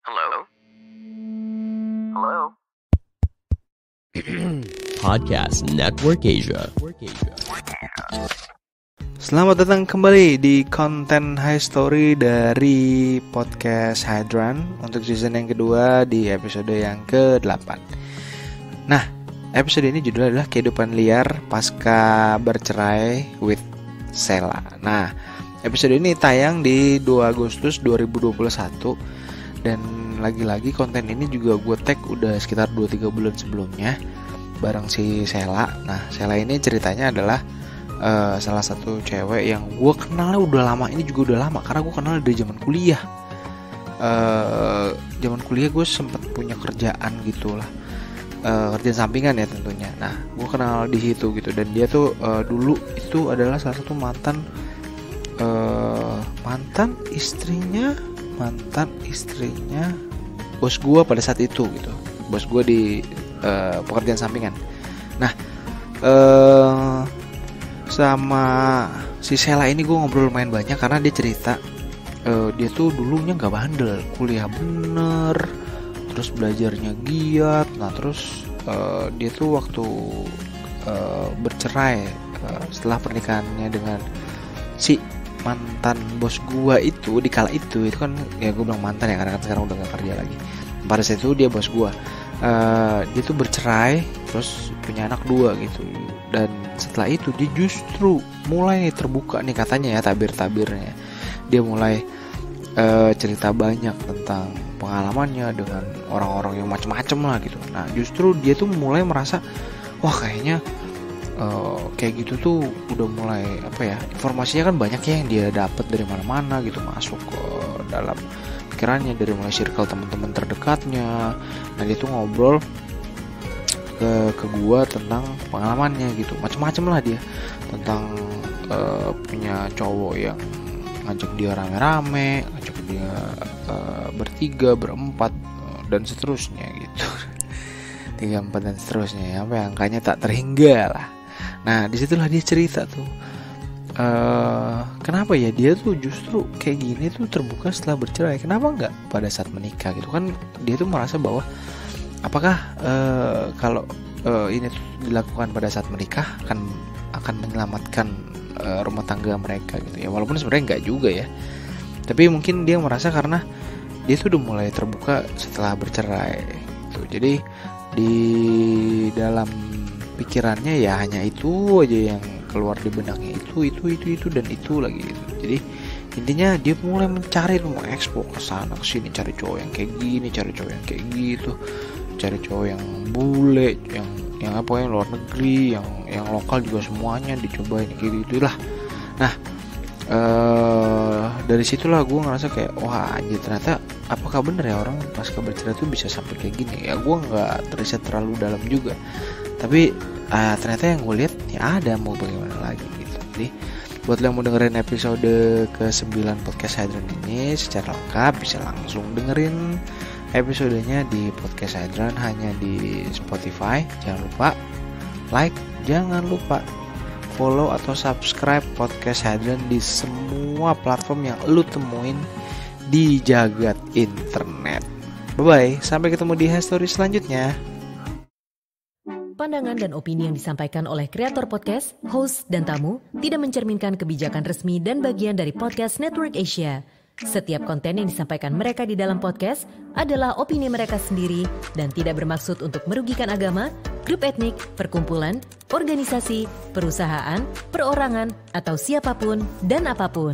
Hello? Hello? Podcast Network Asia. Selamat datang kembali di konten High Story dari podcast Hydran untuk season yang kedua di episode yang ke-8. Nah, episode ini judulnya adalah Kehidupan Liar Pasca Bercerai with Sheila. Nah, episode ini tayang di 2 Agustus 2021 dan lagi-lagi konten ini juga gue tag udah sekitar 2-3 bulan sebelumnya bareng si Sheila. Nah, Sheila ini ceritanya adalah salah satu cewek yang gue kenalnya udah lama. Ini juga udah lama karena gue kenal dari zaman kuliah. Zaman kuliah gue sempet punya kerjaan gitulah, kerjaan sampingan ya tentunya. Nah, gue kenal di situ gitu. Dan dia tuh dulu itu adalah salah satu mantan istrinya bos gue pada saat itu gitu. Bos gue di pekerjaan sampingan. Nah, sama si Sheila ini gue ngobrol lumayan banyak karena dia cerita dia tuh dulunya nggak bandel, kuliah bener, terus belajarnya giat. Nah terus dia tuh waktu bercerai setelah pernikahannya dengan si mantan bos gue itu di kala itu kan ya gue bilang mantan ya karena kan sekarang udah nggak kerja lagi. Pada saat itu dia bos gue. Dia tuh bercerai terus punya anak 2 gitu. Dan setelah itu dia justru mulai terbuka nih katanya ya, tabir-tabirnya dia mulai cerita banyak tentang pengalamannya dengan orang-orang yang macam-macam lah gitu. Nah justru dia tuh mulai merasa wah kayaknya kayak gitu tuh udah mulai informasinya kan banyak ya yang dia dapat dari mana-mana gitu, masuk ke dalam pikirannya dari mulai circle teman-teman terdekatnya. Nah dia tuh ngobrol ke gua tentang pengalamannya gitu, macam-macam lah dia tentang punya cowok yang ngajak dia rame-rame, ngajak dia bertiga, berempat dan seterusnya gitu. 3, 4 dan seterusnya ya, sampai angkanya tak terhingga lah. Nah disitulah dia cerita tuh kenapa ya dia tuh justru kayak gini tuh terbuka setelah bercerai, kenapa nggak pada saat menikah gitu kan. Dia tuh merasa bahwa apakah kalau ini tuh dilakukan pada saat menikah akan menyelamatkan rumah tangga mereka gitu ya, walaupun sebenarnya nggak juga ya, tapi mungkin dia merasa karena dia tuh udah mulai terbuka setelah bercerai gitu. Jadi di dalam pikirannya ya hanya itu aja yang keluar di benaknya, itu dan itu lagi gitu. Jadi intinya dia mulai mencari, mengeksplor ke sana ke sini, cari cowok yang kayak gini, cari cowok yang kayak gitu, cari cowok yang bule, yang luar negeri, yang lokal juga semuanya dicobain kayak gitulah. Nah dari situlah gue ngerasa kayak wah anjir, ternyata apakah bener ya orang pasca bercerai tuh bisa sampai kayak gini ya. Gue nggak riset terlalu dalam juga, tapi ternyata yang gue lihat ya ada, mau bagaimana lagi gitu. Jadi buat yang mau dengerin episode ke-9 podcast Hydran ini secara lengkap bisa langsung dengerin episodenya di podcast Hydran hanya di Spotify. Jangan lupa like, jangan lupa follow atau subscribe podcast Hydran di semua platform yang lu temuin di jagat internet. Bye-bye, sampai ketemu di history selanjutnya. Pandangan dan opini yang disampaikan oleh kreator podcast, host, dan tamu tidak mencerminkan kebijakan resmi dan bagian dari Podcast Network Asia. Setiap konten yang disampaikan mereka di dalam podcast adalah opini mereka sendiri dan tidak bermaksud untuk merugikan agama, grup etnik, perkumpulan, organisasi, perusahaan, perorangan, atau siapapun dan apapun.